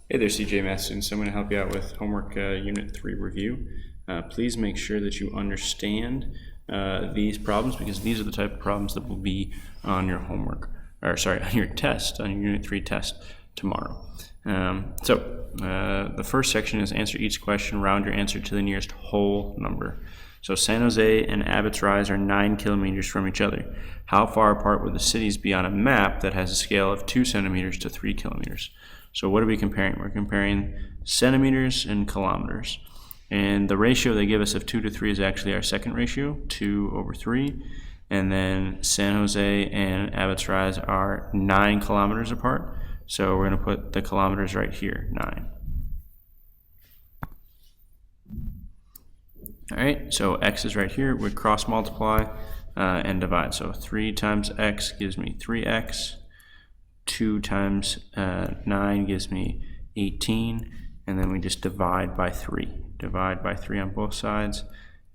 Hey there, CJ Math students. I'm going to help you out with homework Unit 3 review. Please make sure that you understand these problems, because these are the type of problems that will be on your homework, or sorry, on your test, on your Unit 3 test tomorrow. The first section is answer each question, round your answer to the nearest whole number. So San Jose and Abbott's Rise are 9 kilometers from each other. How far apart would the cities be on a map that has a scale of 2 centimeters to 3 kilometers? So what are we comparing? We're comparing centimeters and kilometers. And the ratio they give us of 2 to 3 is actually our second ratio, 2/3. And then San Jose and Abbott's Rise are 9 kilometers apart. So we're going to put the kilometers right here, 9. All right, so x is right here. We cross multiply and divide. So 3 times x gives me 3x. 2 times 9 gives me 18, and then we just divide by 3. Divide by 3 on both sides,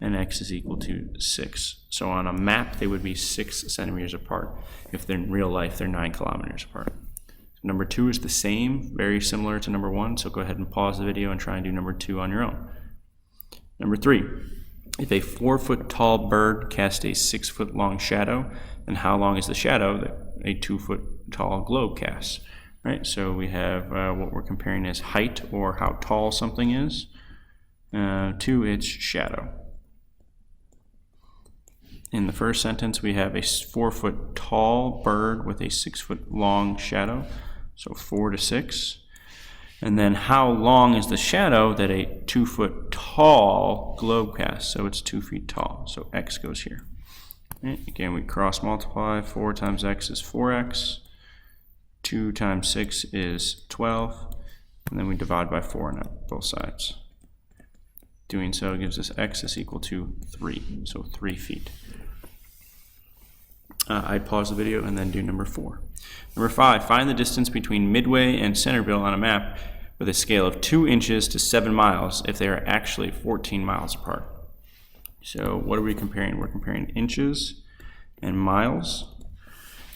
and x is equal to 6. So on a map, they would be 6 centimeters apart. If they're in real life, they're 9 kilometers apart. Number 2 is the same, very similar to number 1, so go ahead and pause the video and try and do number 2 on your own. Number 3, if a 4-foot tall bird casts a 6-foot long shadow, then how long is the shadow that a 2-foot tall globe casts? Right, so we have what we're comparing as height, or how tall something is, to its shadow. In the first sentence, we have a 4-foot tall bird with a 6-foot long shadow, so 4 to 6. And then how long is the shadow that a 2-foot tall globe casts? So it's 2 feet tall, so x goes here. Right. Again, we cross multiply. 4 times x is 4x. 2 times 6 is 12. And then we divide by 4 on both sides. Doing so gives us x is equal to 3, so 3 feet. I'd pause the video and then do number 4. Number 5, find the distance between Midway and Centerville on a map with a scale of 2 inches to 7 miles if they are actually 14 miles apart. So what are we comparing? We're comparing inches and miles.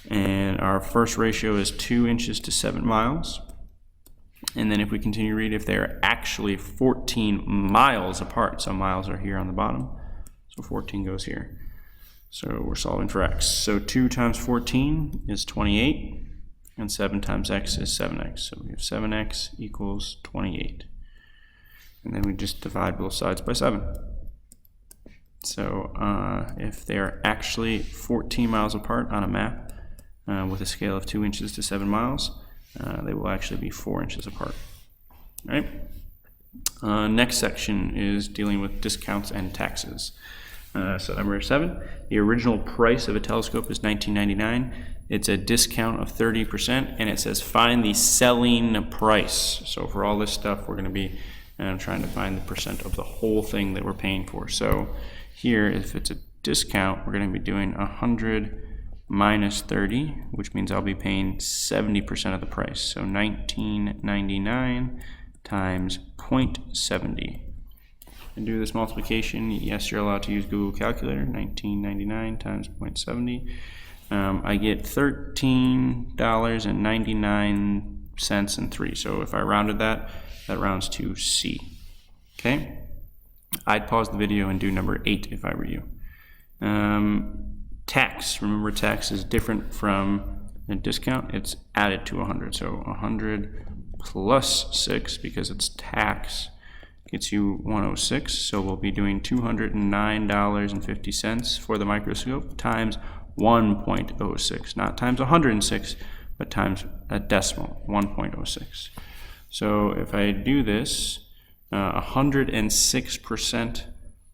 And our first ratio is 2 inches to 7 miles. And then if we continue to read, if they are actually 14 miles apart, so miles are here on the bottom, so 14 goes here. So we're solving for x. So 2 times 14 is 28, and 7 times x is 7x. So we have 7x equals 28. And then we just divide both sides by 7. So if they're actually 14 miles apart on a map with a scale of 2 inches to 7 miles, they will actually be 4 inches apart. All right. Next section is dealing with discounts and taxes. So number 7, the original price of a telescope is $19.99. It's a discount of 30%, and it says find the selling price. So for all this stuff, we're going to be trying to find the percent of the whole thing that we're paying for. So here, if it's a discount, we're going to be doing 100 minus 30, which means I'll be paying 70% of the price. So $19.99 times 0.70. And do this multiplication. Yes, you're allowed to use Google Calculator. $19.99 times 0.70. I get $13.99 and 3. So if I rounded that, that rounds to C. Okay? I'd pause the video and do number 8 if I were you. Tax. Remember, tax is different from a discount. It's added to 100. So 100 plus 6, because it's tax, gets you 106. So we'll be doing $209.50 for the microscope times 1.06. Not times 106, but times a decimal, 1.06. So if I do this, 106%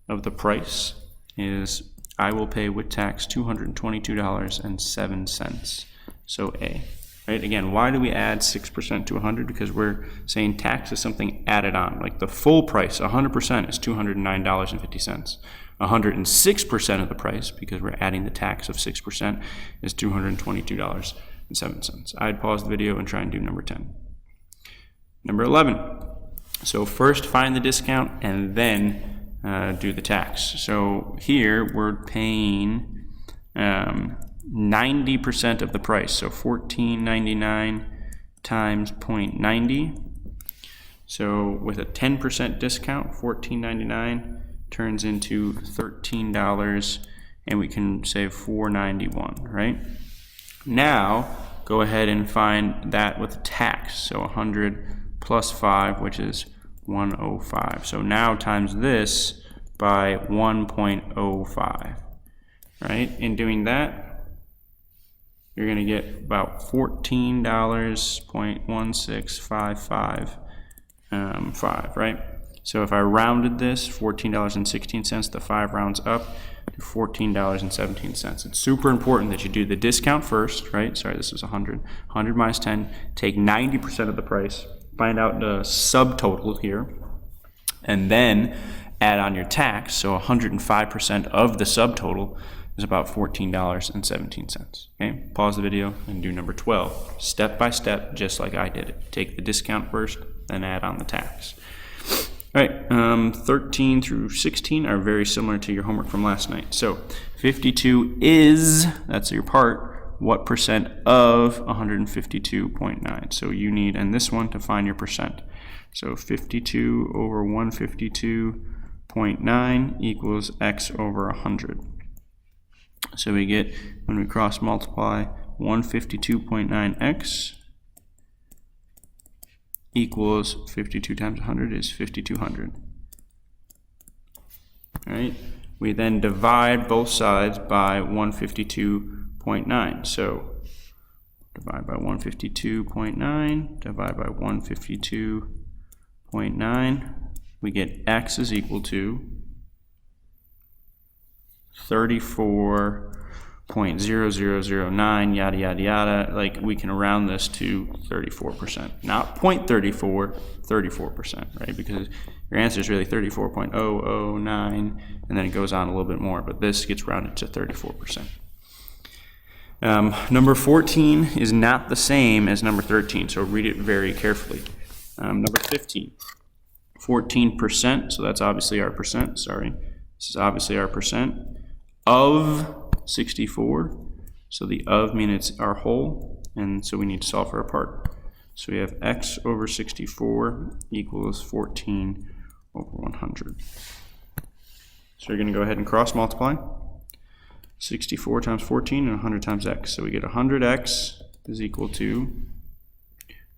of the price is, I will pay with tax $222.07. So A. Right? Again, why do we add 6% to 100? Because we're saying tax is something added on. Like the full price, 100% is $209.50. 106% of the price, because we're adding the tax of 6%, is $222.07. I'd pause the video and try and do number 10. Number 11. So first find the discount and then do the tax. So here we're paying 90% of the price. So $14.99 times 0.90 So with a 10% discount, $14.99 turns into $13, and we can save $4.91, right? Now, go ahead and find that with tax. So 100 plus 5, which is 105. So now times this by 1.05, right? In doing that, you're going to get about $14.1655, right? So if I rounded this, $14.16, the 5 rounds up to $14.17. It's super important that you do the discount first, right? Sorry, this is 100. 100 minus 10, take 90% of the price, find out the subtotal here, and then add on your tax. So 105% of the subtotal is about $14.17. Okay, pause the video and do number 12, step by step, just like I did it. Take the discount first, then add on the tax. All right, 13 through 16 are very similar to your homework from last night. So 52 is, that's your part, what percent of 152.9? So you need, and this one, to find your percent. So 52 over 152.9 equals x over 100. So we get, when we cross multiply, 152.9x equals 52 times 100 is 5,200. All right. We then divide both sides by 152.9. So divide by 152.9, divide by 152.9. We get x is equal to 34.0009, yada yada yada. Like, we can round this to 34%, not 0.34, 34%, right? Because your answer is really 34.009, and then it goes on a little bit more, but this gets rounded to 34%. Number 14 is not the same as number 13, so read it very carefully. Number 15, 14%, so that's obviously our percent, sorry. This is obviously our percent of 64, so the of means it's our whole, and so we need to solve for our part. So we have x over 64 equals 14 over 100. So we're going to go ahead and cross multiply. 64 times 14 and 100 times x. So we get 100x is equal to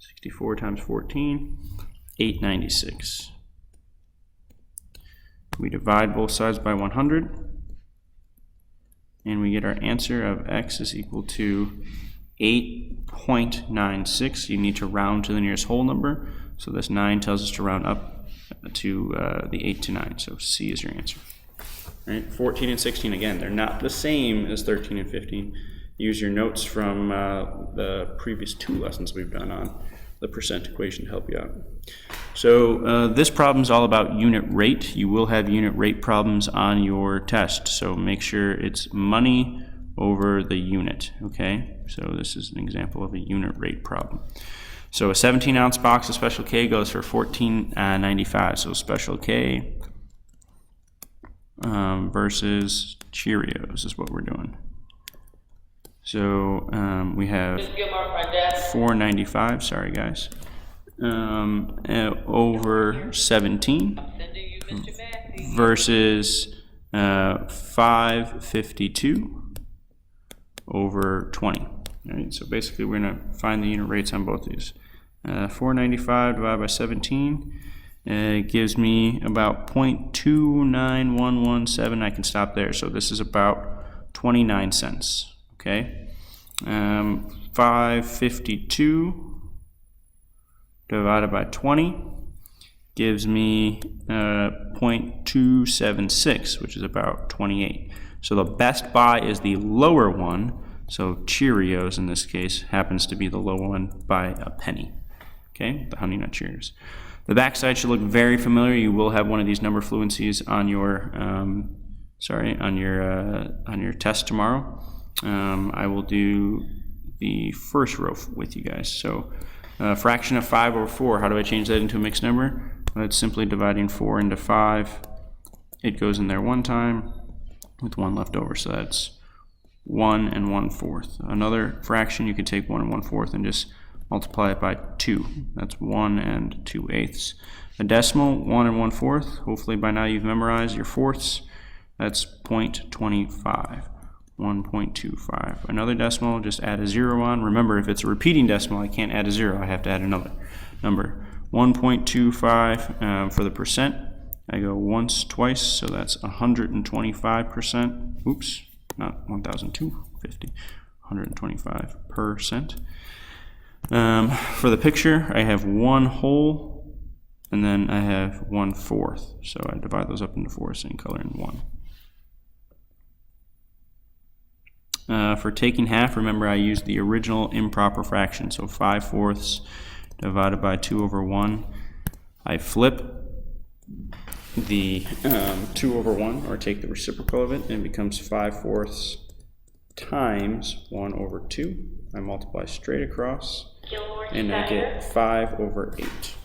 64 times 14, 896. We divide both sides by 100. And we get our answer of x is equal to 8.96. You need to round to the nearest whole number. So this 9 tells us to round up to the 8 to 9. So C is your answer. Right? 14 and 16, again, they're not the same as 13 and 15. Use your notes from the previous 2 lessons we've done on the percent equation to help you out. So this problem is all about unit rate. You will have unit rate problems on your test, so make sure it's money over the unit, okay? So this is an example of a unit rate problem. So a 17-ounce box of Special K goes for $14.95. So Special K versus Cheerios is what we're doing. So we have $4.95, sorry guys, over 17 versus $5.52 over 20. All right, so basically we're going to find the unit rates on both these. $4.95 divided by 17 gives me about 0.29117. I can stop there. So this is about 29 cents. Okay, 552 divided by 20 gives me 0.276, which is about 28. So the best buy is the lower one. So Cheerios in this case happens to be the low one by a penny. Okay, the Honey Nut Cheerios. The backside should look very familiar. You will have one of these number fluencies on your on your test tomorrow. I will do the first row with you guys. So fraction of 5 over 4, how do I change that into a mixed number? Well, it's simply dividing 4 into 5. It goes in there one time with 1 left over, so that's 1 1/4. Another fraction, you could take 1 1/4 and just multiply it by 2. That's 1 2/8. A decimal, 1 1/4. Hopefully by now you've memorized your fourths. That's 0.25. 1.25. Another decimal, just add a 0 on. Remember, if it's a repeating decimal, I can't add a 0. I have to add another number. 1.25 for the percent. I go once, twice, so that's 125%. Oops, not 1,250. 125%. For the picture, I have 1 whole, and then I have 1/4. So I divide those up into fourths and color in 1. For taking half, remember I used the original improper fraction, so 5/4 divided by 2/1. I flip the 2/1, or take the reciprocal of it, and it becomes 5/4 times 1/2. I multiply straight across, and I get 5/8.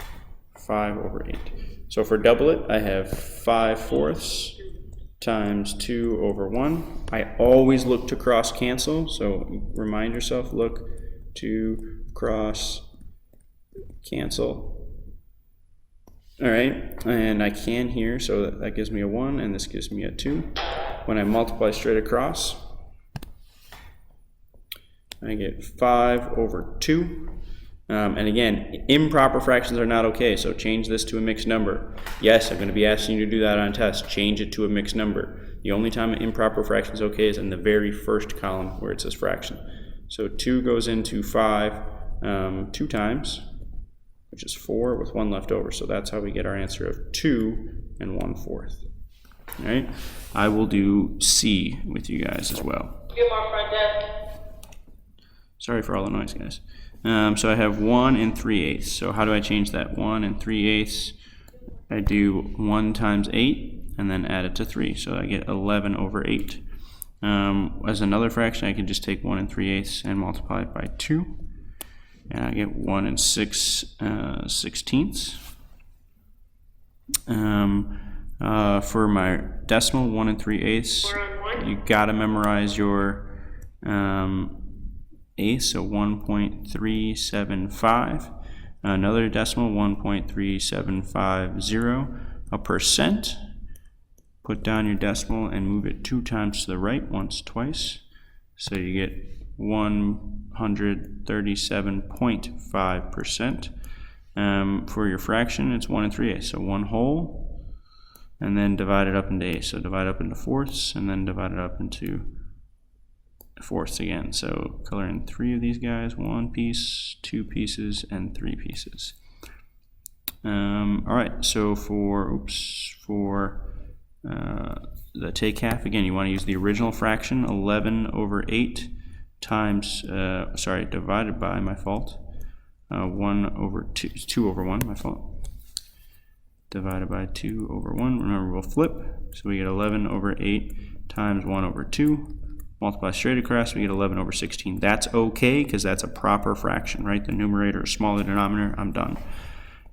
5/8. So for double it, I have 5/4 times 2/1. I always look to cross cancel, so remind yourself, look to cross cancel. All right, and I can here, so that gives me a 1, and this gives me a 2. When I multiply straight across, I get 5/2. And again, improper fractions are not okay, so change this to a mixed number. Yes, I'm going to be asking you to do that on a test. Change it to a mixed number. The only time an improper fraction is okay is in the very first column where it says fraction. So 2 goes into 5 2 times, which is 4 with 1 left over. So that's how we get our answer of 2 1/4. All right, I will do C with you guys as well. Sorry for all the noise, guys. So I have 1 3/8. So how do I change that? 1 3/8. I do 1 times 8 and then add it to 3. So I get 11/8. As another fraction, I can just take 1 3/8 and multiply it by 2. And I get 1 6/16. For my decimal, 1 3/8, you gotta memorize your eighths, so 1.375. Another decimal, 1.3750. A percent, put down your decimal and move it 2 times to the right, once, twice. So you get 137.5%. For your fraction, it's 1 3/8, so 1 whole, and then divide it up into 8. So divide up into fourths, and then divide it up into fourths again. So color in 3 of these guys, 1 piece, 2 pieces, and 3 pieces. All right, so for the take half, again, you want to use the original fraction, 11/8 times, divided by, my fault, 2/1, my fault, divided by 2/1. Remember, we'll flip, so we get 11/8 times 1/2. Multiply straight across, we get 11/16. That's okay, because that's a proper fraction, right? The numerator is smaller than the denominator. I'm done.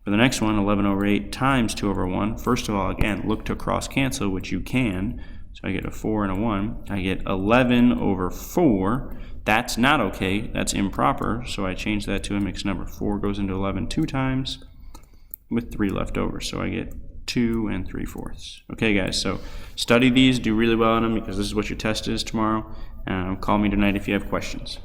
For the next one, 11/8 times 2/1. First of all, again, look to cross cancel, which you can. So I get a 4 and a 1. I get 11/4. That's not okay. That's improper. So I change that to a mixed number. 4 goes into 11 2 times with 3 left over. So I get 2 3/4. Okay, guys, so study these, do really well on them, because this is what your test is tomorrow. Call me tonight if you have questions.